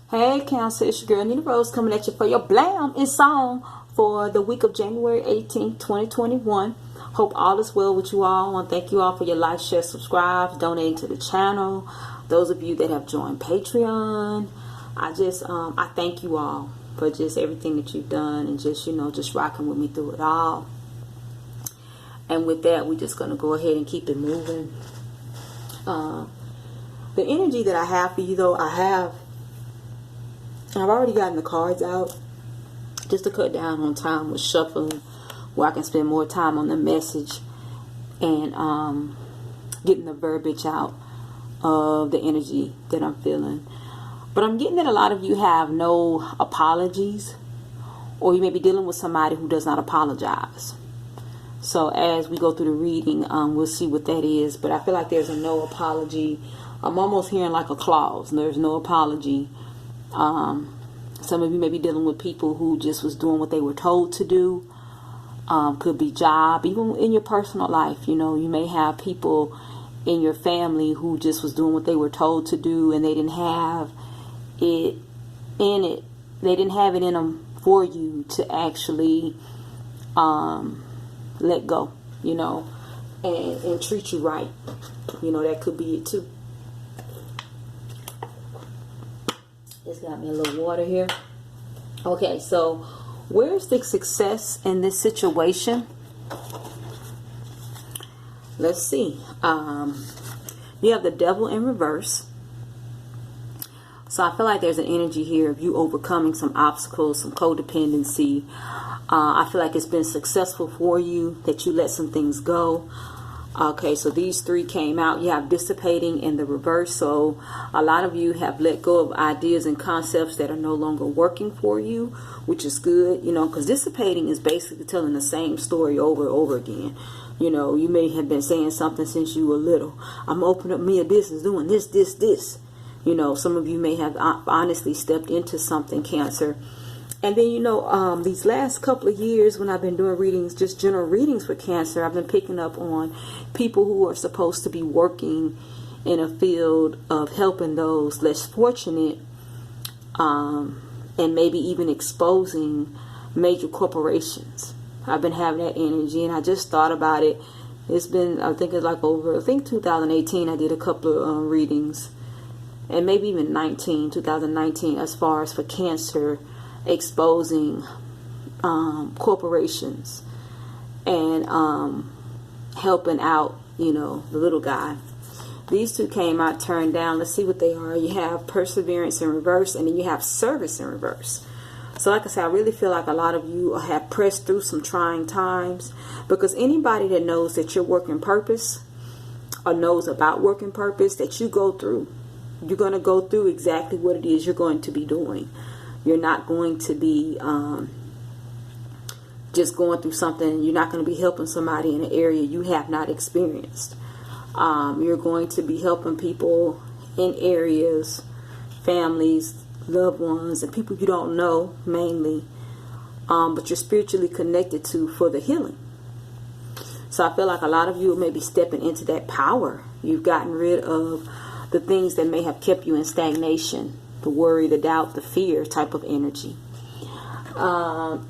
Hey Cancer, it's your girl NeenaRose coming at you for your Blam and song for the week of January 18th, 2021. Hope all is well with you all. I want to thank you all for your like, share, subscribe, donating to the channel. Those of you that have joined Patreon, I thank you all for just everything that you've done and just, just rocking with me through it all. And with that, we're just going to go ahead and keep it moving. The energy that I have for you, though, I've already gotten the cards out just to cut down on time with shuffling, where I can spend more time on the message and getting the verbiage out of the energy that I'm feeling. But I'm getting that a lot of you have no apologies, or you may be dealing with somebody who does not apologize. So as we go through the reading, we'll see what that is. But I feel like there's a no apology. I'm almost hearing like a clause. There's no apology. Some of you may be dealing with people who just was doing what they were told to do. Could be job, even in your personal life. You may have people in your family who just was doing what they were told to do, and they didn't have it in it. They didn't have it in them for you to actually let go, and treat you right. That could be it too. Just got me a little water here. Okay, so where's the success in this situation? Let's see. You have the devil in reverse. So I feel like there's an energy here of you overcoming some obstacles, some codependency. I feel like it's been successful for you, that you let some things go. Okay, so these three came out. You have dissipating in the reverse. So a lot of you have let go of ideas and concepts that are no longer working for you, which is good, because dissipating is basically telling the same story over and over again. You may have been saying something since you were little. I'm opening up me a business doing this. Some of you may have honestly stepped into something, Cancer. And then, these last couple of years when I've been doing readings, just general readings for Cancer, I've been picking up on people who are supposed to be working in a field of helping those less fortunate, and maybe even exposing major corporations. I've been having that energy, and I just thought about it. It's been, I think 2018, I did a couple of readings, and maybe even 2019, as far as for Cancer, exposing corporations and helping out, the little guy. These two came out turned down. Let's see what they are. You have perseverance in reverse, and then you have service in reverse. So like I said, I really feel like a lot of you have pressed through some trying times, because anybody that knows that you're working purpose or knows about working purpose, that you go through, you're going to go through exactly what it is you're going to be doing. You're not going to be just going through something. You're not going to be helping somebody in an area you have not experienced. You're going to be helping people in areas, families, loved ones, and people you don't know mainly, but you're spiritually connected to for the healing. So I feel like a lot of you may be stepping into that power. You've gotten rid of the things that may have kept you in stagnation. The worry, the doubt, the fear type of energy.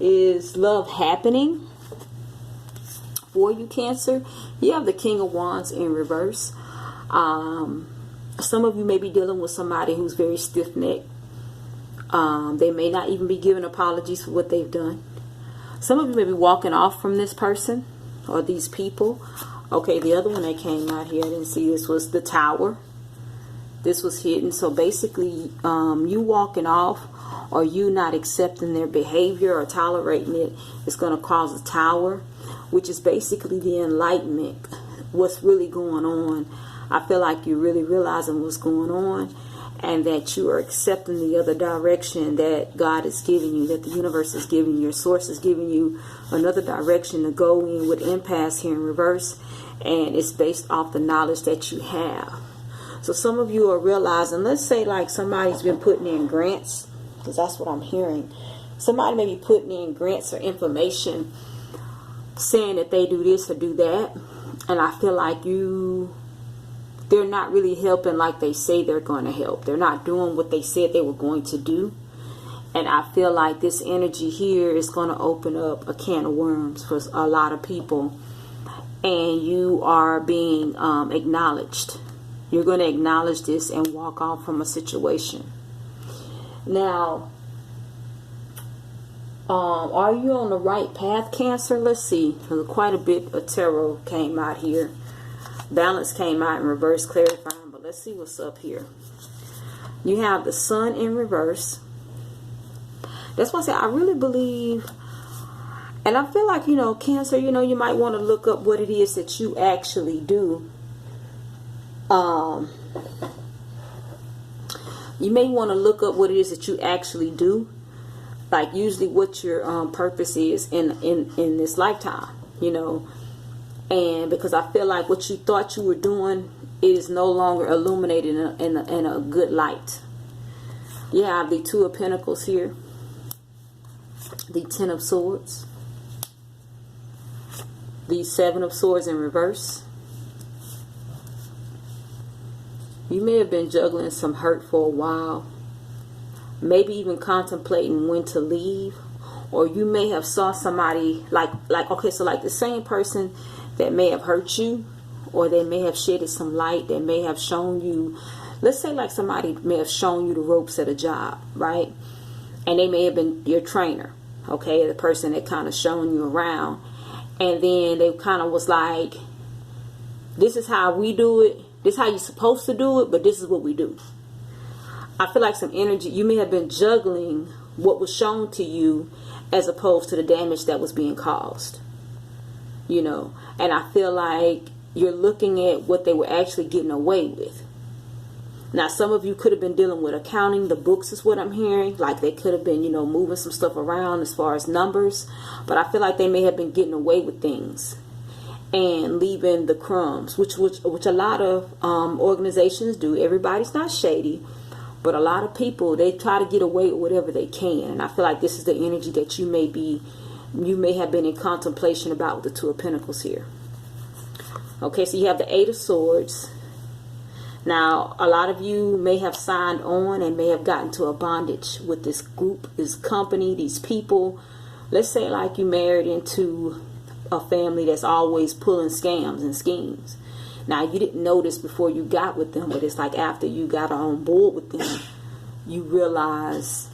Is love happening for you, Cancer? You have the King of Wands in reverse. Some of you may be dealing with somebody who's very stiff-necked. They may not even be giving apologies for what they've done. Some of you may be walking off from this person or these people. Okay, the other one that came out here, I didn't see this, was the Tower. This was hidden. So basically, you walking off or you not accepting their behavior or tolerating it is going to cause a Tower, which is basically the enlightenment. What's really going on. I feel like you're really realizing what's going on, and that you are accepting the other direction that God is giving you, that the universe is giving you, your source is giving you another direction to go in with impasse here in reverse. And it's based off the knowledge that you have. So some of you are realizing, let's say like somebody's been putting in grants, because that's what I'm hearing. Somebody may be putting in grants or information saying that they do this or do that. And I feel like you they're not really helping like they say they're going to help. They're not doing what they said they were going to do. And I feel like this energy here is going to open up a can of worms for a lot of people. And you are being acknowledged. You're going to acknowledge this and walk off from a situation. Now, are you on the right path, Cancer? Let's see. Quite a bit of tarot came out here. Balance came out in reverse, clarifying. But let's see what's up here. You have the Sun in reverse. That's why I say I really believe, and I feel like, you know, Cancer, you know, you might want to look up what it is that you actually do. You may want to look up what it is that you actually do, like usually what your purpose is in this lifetime, you know. And because I feel like what you thought you were doing is no longer illuminated in a good light. You have the Two of Pentacles here. The Ten of Swords. The Seven of Swords in reverse. You may have been juggling some hurt for a while. Maybe even contemplating when to leave. Or you may have saw somebody like okay, so like the same person that may have hurt you, or they may have shedded some light, that may have shown you, let's say like somebody may have shown you the ropes at a job, right? And they may have been your trainer, okay, the person that kind of shown you around, and then they kind of was like, this is how we do it, this is how you're supposed to do it, but this is what we do. I feel like some energy, you may have been juggling what was shown to you as opposed to the damage that was being caused, you know. And I feel like you're looking at what they were actually getting away with. Now, some of you could have been dealing with accounting. The books is what I'm hearing. Like they could have been, you know, moving some stuff around as far as numbers. But I feel like they may have been getting away with things and leaving the crumbs, which a lot of organizations do. Everybody's not shady, but a lot of people, they try to get away with whatever they can. And I feel like this is the energy that you may have been in contemplation about with the Two of Pentacles here. Okay, so you have the Eight of Swords. Now, a lot of you may have signed on and may have gotten to a bondage with this group, this company, these people. Let's say like you married into a family that's always pulling scams and schemes. Now, you didn't know this before you got with them, but it's like after you got on board with them, you realize,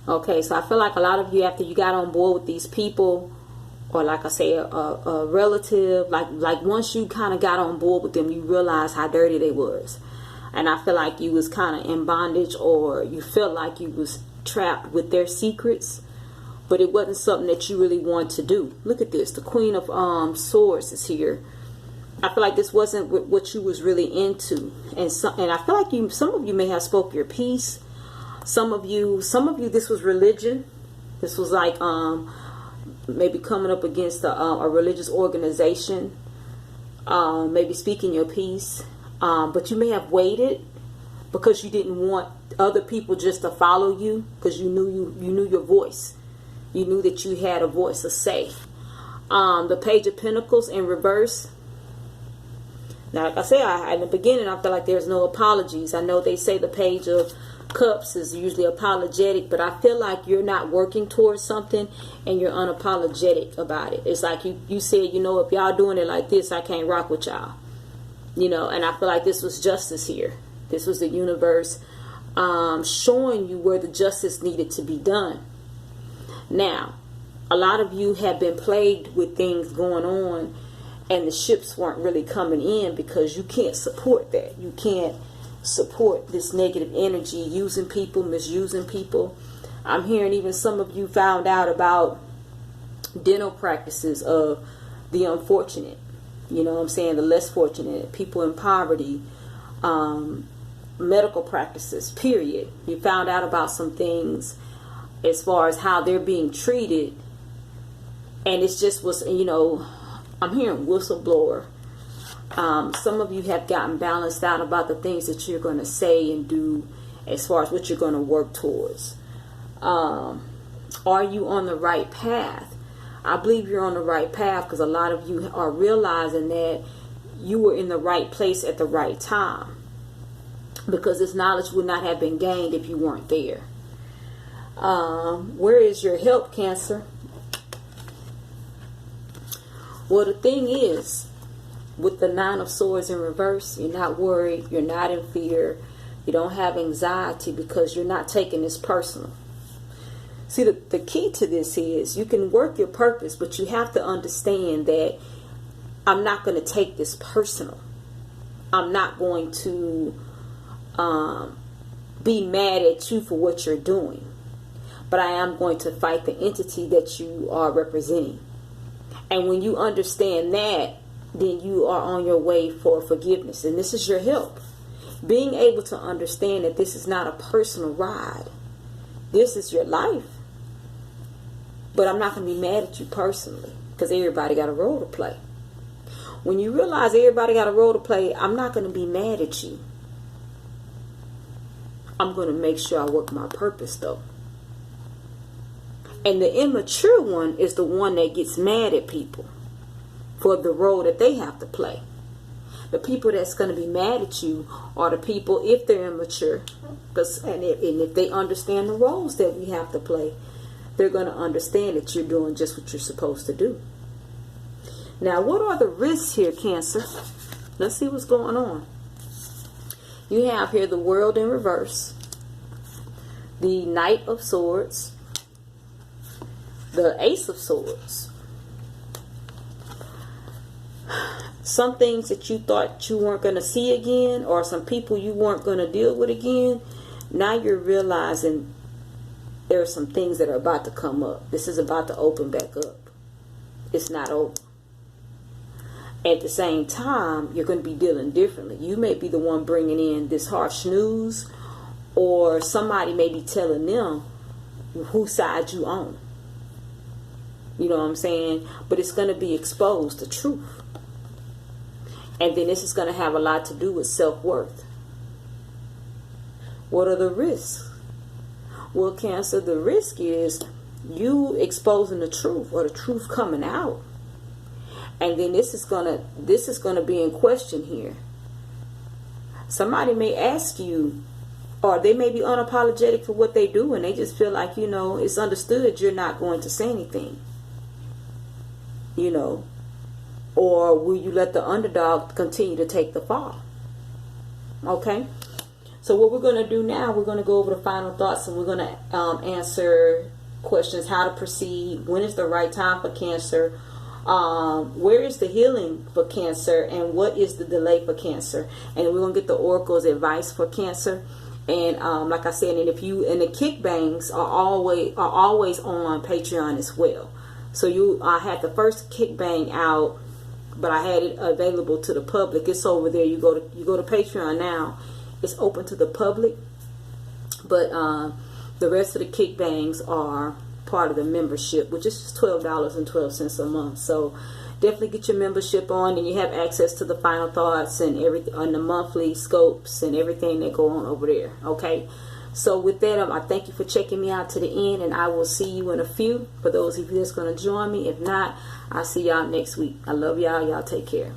okay, so I feel like a lot of you, after you got on board with these people, or like I say, a relative, like once you kind of got on board with them, you realize how dirty they was. And I feel like you was kind of in bondage, or you felt like you was trapped with their secrets, but it wasn't something that you really wanted to do. Look at this. The Queen of Swords is here. I feel like this wasn't what you was really into. And I feel like some of you may have spoke your piece. Some of you, this was religion. This was like maybe coming up against a religious organization, maybe speaking your piece, but you may have waited because you didn't want other people just to follow you, because you knew your voice. You knew that you had a voice, a say. The Page of Pentacles in reverse. Now, like I said, in the beginning, I feel like there's no apologies. I know they say the Page of Cups is usually apologetic, but I feel like you're not working towards something and you're unapologetic about it. It's like you said, you know, if y'all doing it like this, I can't rock with y'all. You know, and I feel like this was justice here. This was the universe showing you where the justice needed to be done. Now, a lot of you have been plagued with things going on, and the ships weren't really coming in because you can't support that. You can't support this negative energy, using people, misusing people. I'm hearing even some of you found out about dental practices of the unfortunate, you know what I'm saying, the less fortunate, people in poverty, medical practices, period. You found out about some things as far as how they're being treated, and it's just was, you know, I'm hearing whistleblower. Some of you have gotten balanced out about the things that you're going to say and do as far as what you're going to work towards. Are you on the right path? I believe you're on the right path, because a lot of you are realizing that you were in the right place at the right time, because this knowledge would not have been gained if you weren't there. Where is your help, Cancer? Well, the thing is, with the Nine of Swords in reverse, you're not worried, you're not in fear, you don't have anxiety, because you're not taking this personal. See, the key to this is you can work your purpose, but you have to understand that I'm not going to take this personal. I'm not going to be mad at you for what you're doing, but I am going to fight the entity that you are representing. And when you understand that, then you are on your way for forgiveness. And this is your help. Being able to understand that this is not a personal ride. This is your life. But I'm not going to be mad at you personally, because everybody got a role to play. When you realize everybody got a role to play, I'm not going to be mad at you. I'm going to make sure I work my purpose, though. And the immature one is the one that gets mad at people for the role that they have to play. The people that's going to be mad at you are the people, if they're immature, and if they understand the roles that we have to play, they're going to understand that you're doing just what you're supposed to do. Now, what are the risks here, Cancer? Let's see what's going on. You have here the World in reverse, the Knight of Swords, the Ace of Swords. Some things that you thought you weren't going to see again, or some people you weren't going to deal with again, now you're realizing there are some things that are about to come up. This is about to open back up. It's not over. At the same time, you're going to be dealing differently. You may be the one bringing in this harsh news, or somebody may be telling them whose side you on. You know what I'm saying? But it's going to be exposed, the truth. And then this is going to have a lot to do with self-worth. What are the risks? Well, Cancer, the risk is you exposing the truth, or the truth coming out. And then this is gonna be in question here. Somebody may ask you, or they may be unapologetic for what they do, and they just feel like, you know, it's understood you're not going to say anything. You know, or will you let the underdog continue to take the fall? Okay. So what we're going to do now, we're going to go over the final thoughts, and we're going to answer questions: how to proceed, when is the right time for Cancer, where is the healing for Cancer, and what is the delay for Cancer. And we're going to get the Oracle's advice for Cancer. And like I said, and the kickbangs are always on Patreon as well. So I had the first kickbang out, but I had it available to the public. It's over there. You go to Patreon now. It's open to the public, but the rest of the kickbangs are part of the membership, which is just $12.12 a month. So definitely get your membership on, and you have access to the final thoughts and everything on the monthly scopes and everything that go on over there. Okay. So with that, I thank you for checking me out to the end, and I will see you in a few. For those of you that's going to join me, if not, I'll see y'all next week. I love y'all. Y'all take care.